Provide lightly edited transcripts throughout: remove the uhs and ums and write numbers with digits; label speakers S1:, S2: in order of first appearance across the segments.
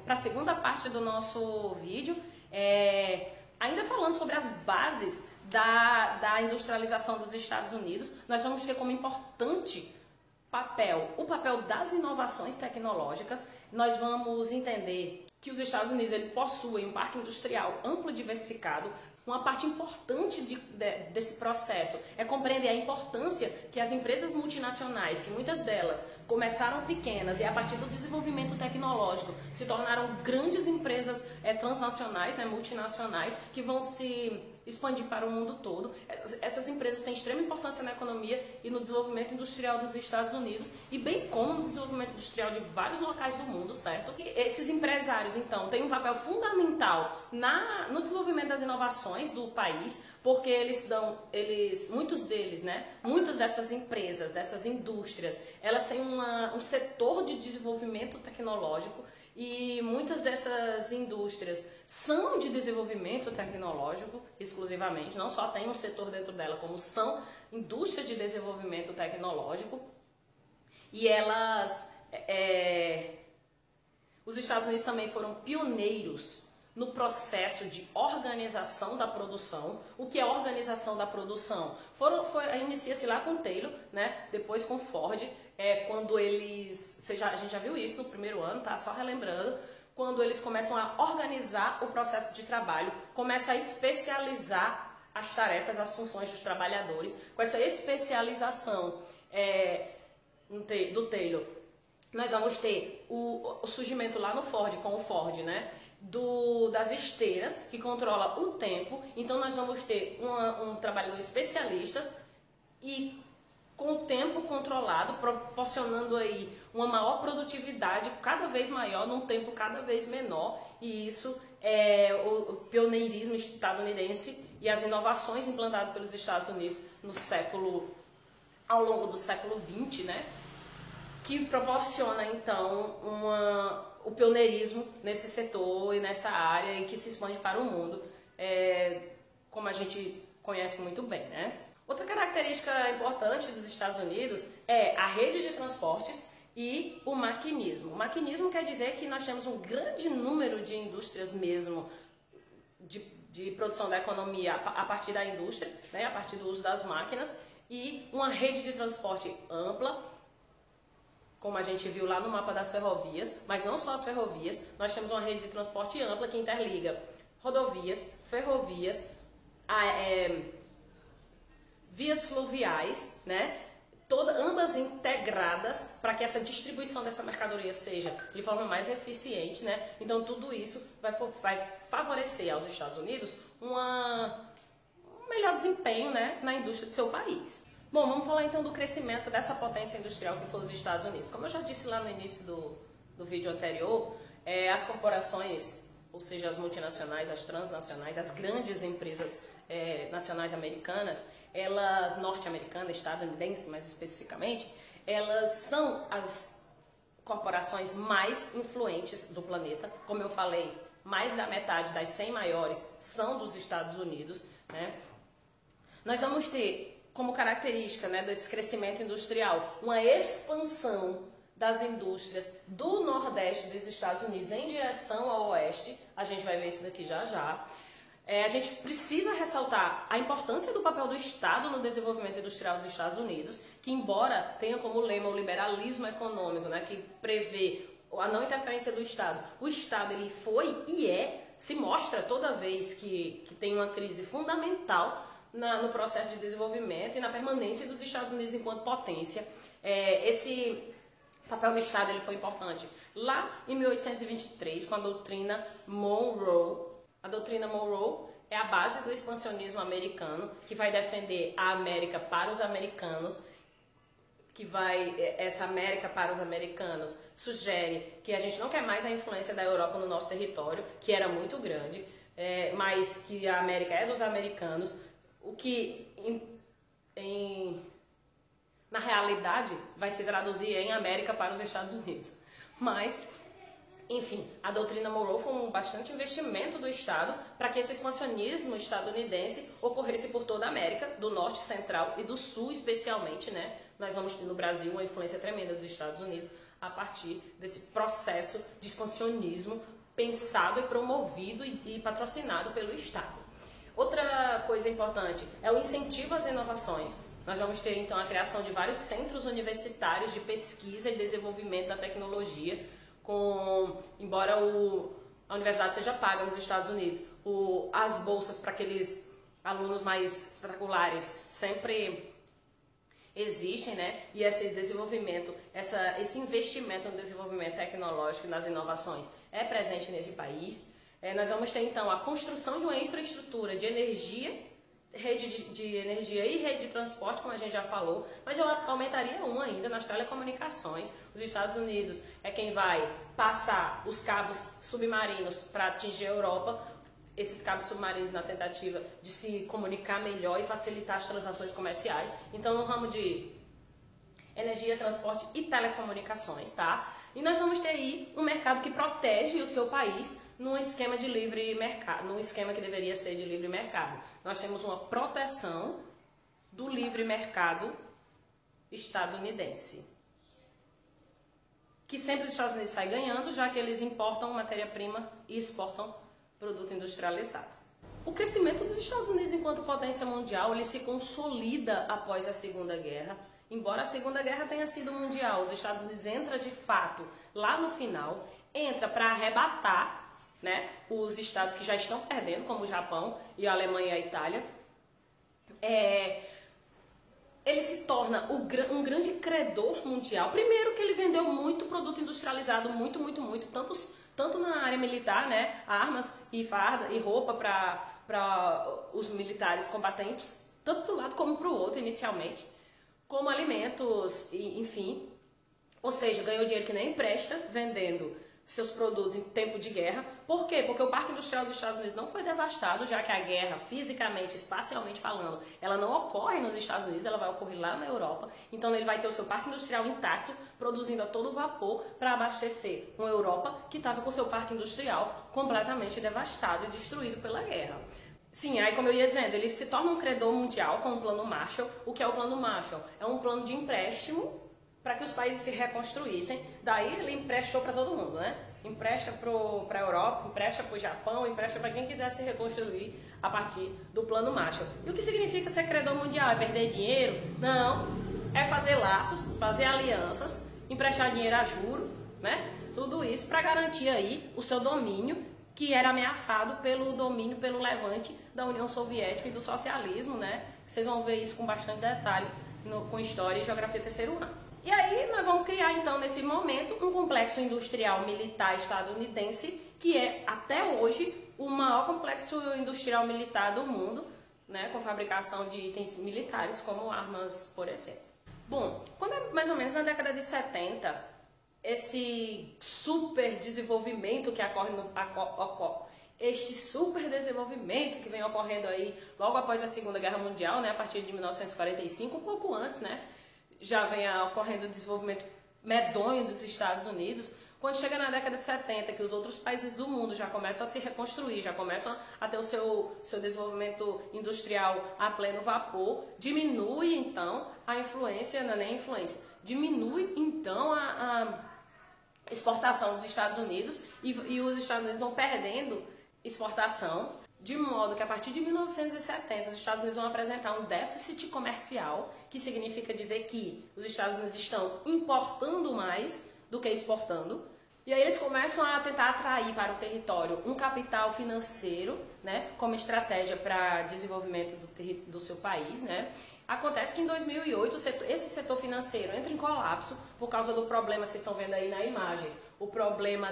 S1: para a segunda parte do nosso vídeo, ainda falando sobre as bases da industrialização dos Estados Unidos. Nós vamos ter como importante o papel das inovações tecnológicas. Nós vamos entender que os Estados Unidos eles possuem um parque industrial amplo e diversificado. Uma parte importante desse processo é compreender a importância que as empresas multinacionais, que muitas delas começaram pequenas e a partir do desenvolvimento tecnológico se tornaram grandes empresas transnacionais, multinacionais, que vão se expandir para o mundo todo. Essas empresas têm extrema importância na economia e no desenvolvimento industrial dos Estados Unidos, e bem como no desenvolvimento industrial de vários locais do mundo, certo? E esses empresários, então, têm um papel fundamental no desenvolvimento das inovações do país, porque muitas dessas empresas, dessas indústrias, elas têm um setor de desenvolvimento tecnológico. E muitas dessas indústrias são de desenvolvimento tecnológico exclusivamente, não só tem um setor dentro dela, como são indústrias de desenvolvimento tecnológico. E os Estados Unidos também foram pioneiros no processo de organização da produção. O que é organização da produção? Inicia-se lá com Taylor, depois com Ford, quando a gente já viu isso no primeiro ano, tá? Só relembrando, quando eles começam a organizar o processo de trabalho, começam a especializar as tarefas, as funções dos trabalhadores. Com essa especialização do Taylor, nós vamos ter o surgimento lá no Ford, com o Ford, das esteiras, que controla o tempo. Então nós vamos ter um trabalhador especialista e com o tempo controlado, proporcionando aí uma maior produtividade cada vez maior num tempo cada vez menor. E isso é o pioneirismo estadunidense e as inovações implantadas pelos Estados Unidos ao longo do século XX, que proporciona então o pioneirismo nesse setor e nessa área, e que se expande para o mundo, como a gente conhece muito bem, Outra característica importante dos Estados Unidos é a rede de transportes e o maquinismo. O maquinismo quer dizer que nós temos um grande número de indústrias mesmo, de produção da economia a partir da indústria, a partir do uso das máquinas, e uma rede de transporte ampla, como a gente viu lá no mapa das ferrovias, mas não só as ferrovias. Nós temos uma rede de transporte ampla que interliga rodovias, ferrovias, vias fluviais, ambas integradas para que essa distribuição dessa mercadoria seja de forma mais eficiente, Então tudo isso vai favorecer aos Estados Unidos um melhor desempenho, na indústria do seu país. Bom, vamos falar então do crescimento dessa potência industrial que foi os Estados Unidos. Como eu já disse lá no início do vídeo anterior, as corporações, ou seja, as multinacionais, as transnacionais, as grandes empresas nacionais americanas, norte-americanas, estadunidenses mais especificamente, elas são as corporações mais influentes do planeta. Como eu falei, mais da metade das 100 maiores são dos Estados Unidos, Nós vamos ter como característica desse crescimento industrial uma expansão das indústrias do Nordeste dos Estados Unidos em direção ao Oeste. A gente vai ver isso daqui já já. A gente precisa ressaltar a importância do papel do Estado no desenvolvimento industrial dos Estados Unidos, que embora tenha como lema o liberalismo econômico, que prevê a não interferência do Estado, o Estado ele foi e se mostra toda vez que tem uma crise fundamental no processo de desenvolvimento e na permanência dos Estados Unidos enquanto potência. Esse papel do Estado ele foi importante lá em 1823, com a doutrina Monroe. A doutrina Monroe é a base do expansionismo americano, que vai defender a América para os americanos, essa América para os americanos sugere que a gente não quer mais a influência da Europa no nosso território, que era muito grande, mas que a América é dos americanos, o que na realidade vai se traduzir em América para os Estados Unidos. Mas, enfim, a doutrina Monroe foi um bastante investimento do Estado para que esse expansionismo estadunidense ocorresse por toda a América, do Norte, Central e do Sul especialmente, Nós vamos ter no Brasil uma influência tremenda dos Estados Unidos a partir desse processo de expansionismo pensado e promovido e patrocinado pelo Estado. Outra coisa importante é o incentivo às inovações. Nós vamos ter então a criação de vários centros universitários de pesquisa e desenvolvimento da tecnologia, embora a universidade seja paga nos Estados Unidos, as bolsas para aqueles alunos mais espetaculares sempre existem, né? E esse desenvolvimento, esse investimento no desenvolvimento tecnológico e nas inovações é presente nesse país. Nós vamos ter então a construção de uma infraestrutura de energia, rede de energia e rede de transporte, como a gente já falou, mas eu aumentaria ainda nas telecomunicações. Os Estados Unidos é quem vai passar os cabos submarinos para atingir a Europa, esses cabos submarinos na tentativa de se comunicar melhor e facilitar as transações comerciais. Então, no ramo de energia, transporte e telecomunicações, tá? E nós vamos ter aí um mercado que protege o seu país num esquema de livre mercado, num esquema que deveria ser de livre mercado. Nós temos uma proteção do livre mercado estadunidense, que sempre os Estados Unidos saem ganhando, já que eles importam matéria-prima e exportam produto industrializado. O crescimento dos Estados Unidos enquanto potência mundial, ele se consolida após a Segunda Guerra. Embora a Segunda Guerra tenha sido mundial, os Estados Unidos entra de fato lá no final, entra para arrebatar, né, os estados que já estão perdendo, como o Japão e a Alemanha e a Itália. Ele se torna um grande credor mundial. Primeiro que ele vendeu muito produto industrializado, muito, tanto na área militar, né, armas e farda e roupa para os militares combatentes, tanto para um lado como para o outro inicialmente, como alimentos, enfim. Ou seja, ganhou dinheiro que nem empresta, vendendo seus produtos em tempo de guerra. Por quê? Porque o parque industrial dos Estados Unidos não foi devastado, já que a guerra, fisicamente, espacialmente falando, ela não ocorre nos Estados Unidos, ela vai ocorrer lá na Europa. Então ele vai ter o seu parque industrial intacto, produzindo a todo vapor para abastecer uma Europa que estava com o seu parque industrial completamente devastado e destruído pela guerra. Sim, aí como eu ia dizendo, ele se torna um credor mundial com o Plano Marshall. O que é o Plano Marshall? É um plano de empréstimo para que os países se reconstruíssem. Daí ele emprestou para todo mundo, né? Empresta para a Europa, empresta para o Japão, empresta para quem quiser se reconstruir a partir do Plano Marshall. E o que significa ser credor mundial? É perder dinheiro? Não. É fazer laços, fazer alianças, emprestar dinheiro a juro, né? Tudo isso para garantir aí o seu domínio, que era ameaçado pelo domínio, pelo levante da União Soviética e do socialismo, né? Vocês vão ver isso com bastante detalhe com História e Geografia terceiro ano. E aí nós vamos criar então nesse momento um complexo industrial militar estadunidense que é até hoje o maior complexo industrial militar do mundo, né, com fabricação de itens militares como armas, por exemplo. Bom, quando é mais ou menos na década de 70, esse super desenvolvimento que este super desenvolvimento que vem ocorrendo aí logo após a Segunda Guerra Mundial, né, a partir de 1945, um pouco antes, né, já vem ocorrendo o desenvolvimento medonho dos Estados Unidos. Quando chega na década de 70, que os outros países do mundo já começam a se reconstruir, já começam a ter o seu desenvolvimento industrial a pleno vapor, diminui então a influência, não é nem influência, diminui então a exportação dos Estados Unidos e os Estados Unidos vão perdendo exportação, de modo que a partir de 1970 os Estados Unidos vão apresentar um déficit comercial, que significa dizer que os Estados Unidos estão importando mais do que exportando. E aí eles começam a tentar atrair para o território um capital financeiro, né, como estratégia para desenvolvimento do seu país, né. Acontece que em 2008 esse setor financeiro entra em colapso por causa do problema, vocês estão vendo aí na imagem, o problema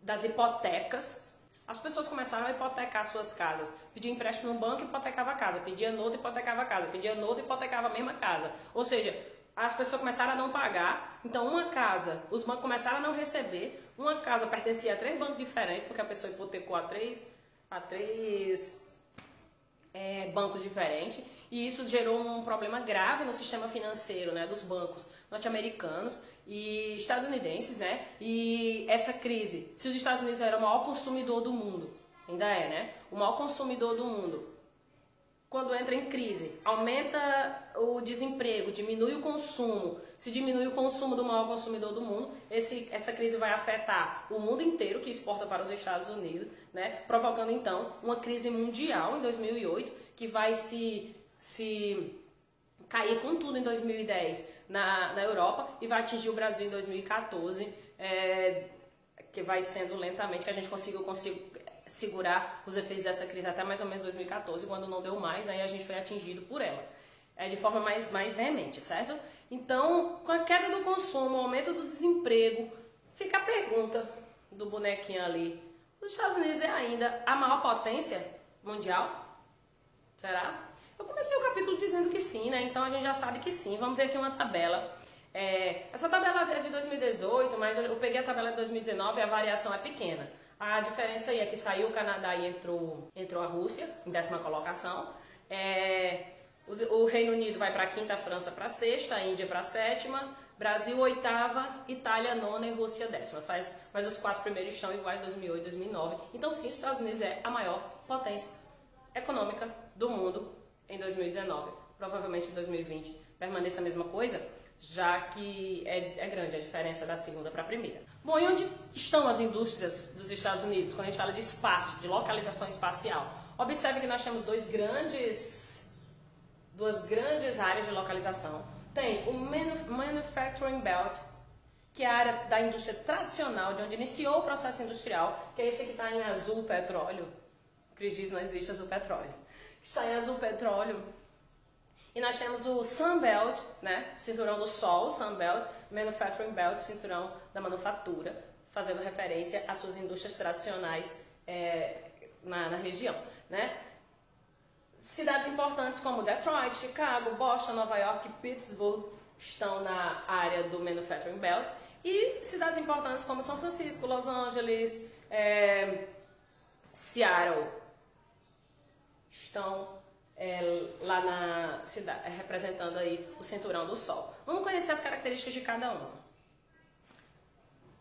S1: das hipotecas. As pessoas começaram a hipotecar suas casas. Pedia empréstimo no banco, hipotecava a casa. Pedia nota, hipotecava a casa. Pedia nota, hipotecava a mesma casa. Ou seja, as pessoas começaram a não pagar. Então, uma casa, os bancos começaram a não receber. Uma casa pertencia a 3 bancos diferentes, porque a pessoa hipotecou a três bancos diferentes. E isso gerou um problema grave no sistema financeiro, né, dos bancos norte-americanos e estadunidenses, né? E essa crise, se os Estados Unidos eram o maior consumidor do mundo, ainda é, né? O maior consumidor do mundo quando entra em crise, aumenta o desemprego, diminui o consumo. Se diminui o consumo do maior consumidor do mundo, essa crise vai afetar o mundo inteiro que exporta para os Estados Unidos, né? Provocando então uma crise mundial em 2008, que vai se cair com tudo em 2010 na Europa e vai atingir o Brasil em 2014, que vai sendo lentamente que a gente consigo segurar os efeitos dessa crise até mais ou menos 2014, quando não deu mais, aí a gente foi atingido por ela, de forma mais veemente, certo? Então, com a queda do consumo, o aumento do desemprego, fica a pergunta do bonequinho ali: os Estados Unidos é ainda a maior potência mundial? Será? Eu comecei o capítulo dizendo que sim, né? Então a gente já sabe que sim. Vamos ver aqui uma tabela. Essa tabela é de 2018, mas eu peguei a tabela de 2019 e a variação é pequena. A diferença aí é que saiu o Canadá e entrou a Rússia em 10ª colocação. O Reino Unido vai para a 5ª, a França para a 6ª, a Índia para a 7ª, Brasil 8ª, Itália 9ª e Rússia 10ª. Mas os 4 primeiros estão iguais 2008 e 2009. Então sim, os Estados Unidos é a maior potência econômica do mundo em 2019. Provavelmente em 2020 permaneça a mesma coisa, já que é grande a diferença da segunda para a primeira. Bom, e onde estão as indústrias dos Estados Unidos quando a gente fala de espaço, de localização espacial? Observe que nós temos duas grandes áreas de localização. Tem o Manufacturing Belt, que é a área da indústria tradicional, de onde iniciou o processo industrial, que é esse que está em azul petróleo. O Cris diz: não existe azul petróleo. Está em azul petróleo. E nós temos o Sun Belt, né? Cinturão do Sol, Sun Belt, Manufacturing Belt, cinturão da manufatura, fazendo referência às suas indústrias tradicionais na região, né? Cidades importantes como Detroit, Chicago, Boston, Nova York e Pittsburgh estão na área do Manufacturing Belt. E cidades importantes como São Francisco, Los Angeles, Seattle estão lá na cidade, representando aí o Cinturão do Sol. Vamos conhecer as características de cada um.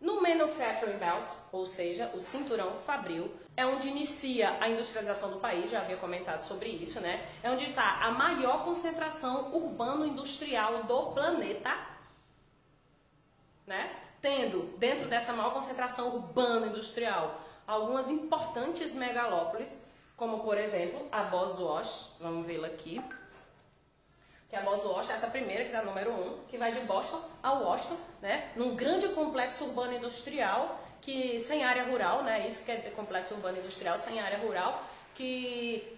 S1: No Manufacturing Belt, ou seja, o Cinturão Fabril, é onde inicia a industrialização do país, já havia comentado sobre isso, né? É onde está a maior concentração urbano-industrial do planeta, né? Tendo, dentro dessa maior concentração urbano-industrial, algumas importantes megalópolis, como, por exemplo, a Boswash, vamos vê-la aqui, que a Boswash é essa primeira, que dá número 1, que vai de Boston a Washington, né, num grande complexo urbano industrial, que sem área rural, né, isso quer dizer complexo urbano industrial sem área rural, que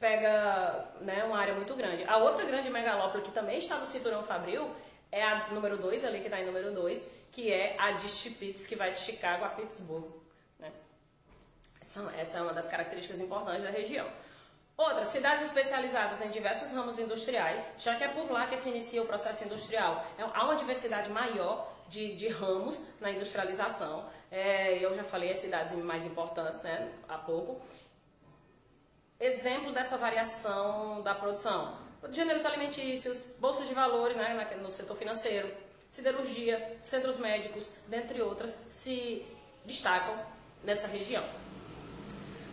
S1: pega, né, uma área muito grande. A outra grande megalópole que também está no Cinturão Fabril é a número 2, ali que está em número 2, que é a de Stipitz, que vai de Chicago a Pittsburgh, né. Essa é uma das características importantes da região. Outra, cidades especializadas em diversos ramos industriais, já que é por lá que se inicia o processo industrial. Há uma diversidade maior de ramos na industrialização. Eu já falei as cidades mais importantes, né, há pouco. Exemplo dessa variação da produção: gêneros alimentícios, bolsas de valores, né, no setor financeiro, siderurgia, centros médicos, dentre outras, se destacam nessa região.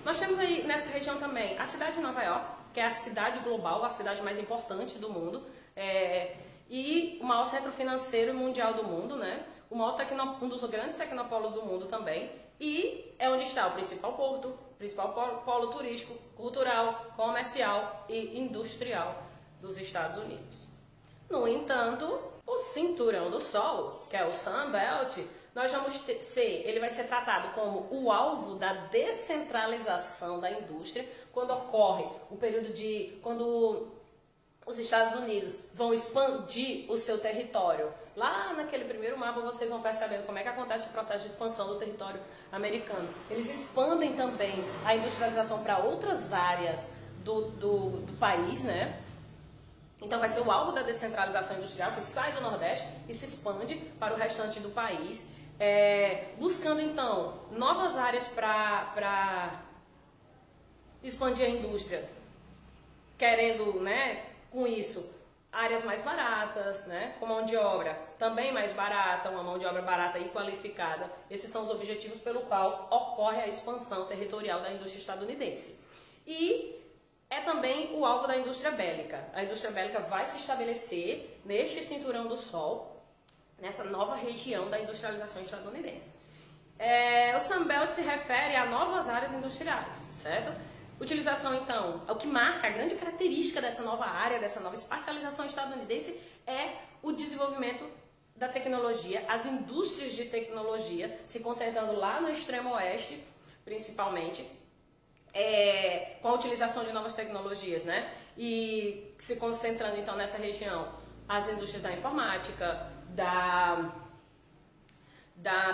S1: Nós temos aí nessa região também a cidade de Nova York, que é a cidade global, a cidade mais importante do mundo, e o maior centro financeiro mundial do mundo, né? Um dos grandes tecnopolos do mundo também, e é onde está o principal porto, principal polo turístico, cultural, comercial e industrial dos Estados Unidos. No entanto, o Cinturão do Sol, que é o Sun Belt, ele vai ser tratado como o alvo da descentralização da indústria, quando ocorre o período quando os Estados Unidos vão expandir o seu território. Lá naquele primeiro mapa vocês vão percebendo como é que acontece o processo de expansão do território americano. Eles expandem também a industrialização para outras áreas do país, né? Então vai ser o alvo da descentralização industrial, que sai do Nordeste e se expande para o restante do país, buscando então novas áreas para expandir a indústria, querendo, né, com isso, áreas mais baratas, né, com mão de obra também mais barata, uma mão de obra barata e qualificada. Esses são os objetivos pelo qual ocorre a expansão territorial da indústria estadunidense. E é também o alvo da indústria bélica. A indústria bélica vai se estabelecer neste cinturão do Sol, nessa nova região da industrialização estadunidense. O Sunbelt se refere a novas áreas industriais, certo? Utilização, então, o que marca a grande característica dessa nova área, dessa nova espacialização estadunidense é o desenvolvimento da tecnologia, as indústrias de tecnologia se concentrando lá no extremo oeste, principalmente, com a utilização de novas tecnologias, né? E se concentrando, então, nessa região, as indústrias da informática, da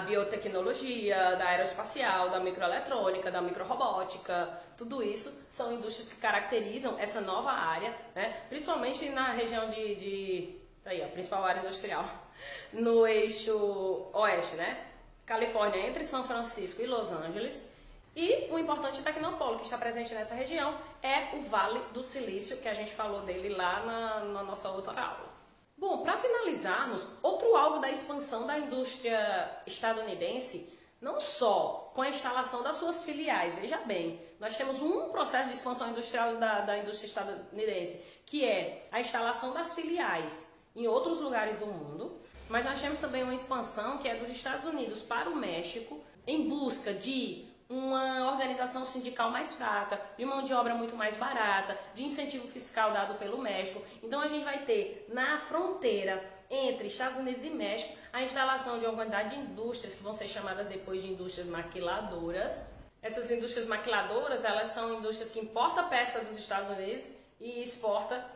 S1: biotecnologia, da aeroespacial, da microeletrônica, da microrobótica, tudo isso são indústrias que caracterizam essa nova área, né? Principalmente na região aí, a principal área industrial, no eixo oeste, né? Califórnia, entre São Francisco e Los Angeles. E um importante tecnopolo que está presente nessa região é o Vale do Silício, que a gente falou dele lá na nossa outra aula. Bom, para finalizarmos, outro alvo da expansão da indústria estadunidense, não só com a instalação das suas filiais, veja bem, nós temos um processo de expansão industrial da indústria estadunidense, que é a instalação das filiais em outros lugares do mundo, mas nós temos também uma expansão que é dos Estados Unidos para o México, em busca de uma organização sindical mais fraca, de mão de obra muito mais barata, de incentivo fiscal dado pelo México. Então a gente vai ter na fronteira entre Estados Unidos e México a instalação de uma quantidade de indústrias que vão ser chamadas depois de indústrias maquiladoras. Essas indústrias maquiladoras, elas são indústrias que importam a peça dos Estados Unidos e exporta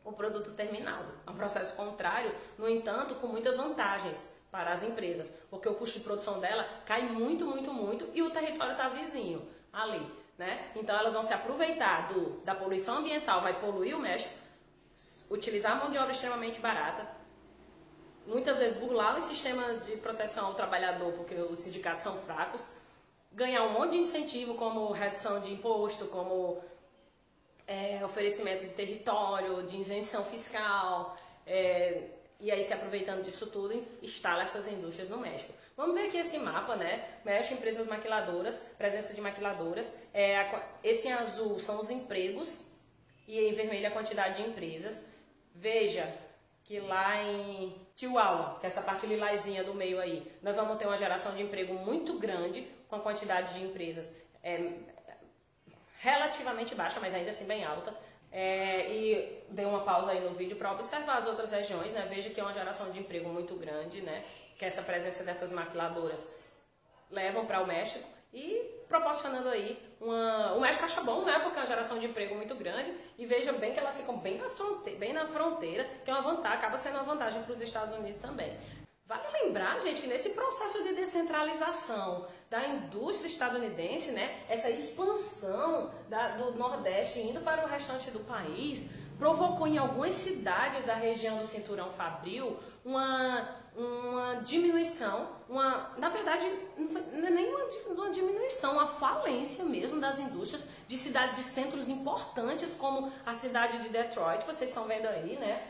S1: o produto terminado. É um processo contrário, no entanto, com muitas vantagens para as empresas, porque o custo de produção dela cai muito, muito, muito e o território está vizinho ali, né? Então elas vão se aproveitar da poluição ambiental, vai poluir o México, utilizar a mão de obra extremamente barata, muitas vezes burlar os sistemas de proteção ao trabalhador, porque os sindicatos são fracos, ganhar um monte de incentivo como redução de imposto, como oferecimento de território, de isenção fiscal, e aí, se aproveitando disso tudo, instala essas indústrias no México. Vamos ver aqui esse mapa, né? México, empresas maquiladoras, presença de maquiladoras. Esse em azul são os empregos e em vermelho a quantidade de empresas. Veja que lá em Chihuahua, que é essa parte lilazinha do meio aí, nós vamos ter uma geração de emprego muito grande, com a quantidade de empresas relativamente baixa, mas ainda assim bem alta. E dei uma pausa aí no vídeo para observar as outras regiões, né? Veja que é uma geração de emprego muito grande, né? Que essa presença dessas maquiladoras levam para o México e proporcionando aí o México acha bom, né? Porque é uma geração de emprego muito grande e veja bem que elas ficam bem na fronteira, que é uma vantagem, acaba sendo uma vantagem para os Estados Unidos também. Vale lembrar, gente, que nesse processo de descentralização da indústria estadunidense, né, essa expansão do Nordeste indo para o restante do país, provocou em algumas cidades da região do Cinturão Fabril uma diminuição, na verdade, não é nem uma diminuição, uma falência mesmo das indústrias de cidades de centros importantes como a cidade de Detroit, vocês estão vendo aí, né?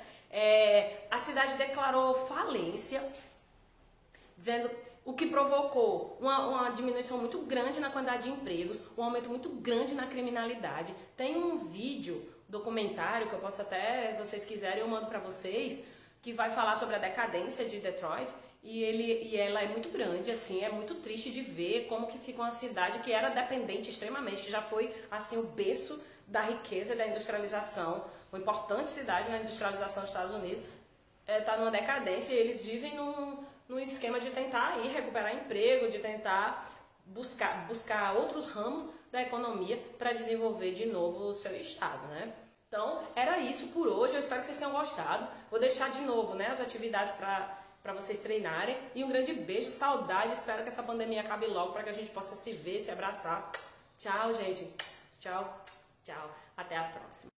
S1: A cidade declarou falência, dizendo o que provocou uma diminuição muito grande na quantidade de empregos, um aumento muito grande na criminalidade. Tem um vídeo, documentário, que eu posso até, se vocês quiserem, eu mando para vocês, que vai falar sobre a decadência de Detroit, e ela é muito grande, assim, é muito triste de ver como que fica uma cidade que era dependente extremamente, que já foi, assim, o berço da riqueza e da industrialização, uma importante cidade na industrialização dos Estados Unidos, está numa decadência e eles vivem num esquema de tentar aí recuperar emprego, de tentar buscar outros ramos da economia para desenvolver de novo o seu estado, né? Então, era isso por hoje, eu espero que vocês tenham gostado. Vou deixar de novo, né, as atividades para vocês treinarem. E um grande beijo, saudade, espero que essa pandemia acabe logo para que a gente possa se ver, se abraçar. Tchau, gente. Tchau, tchau. Até a próxima.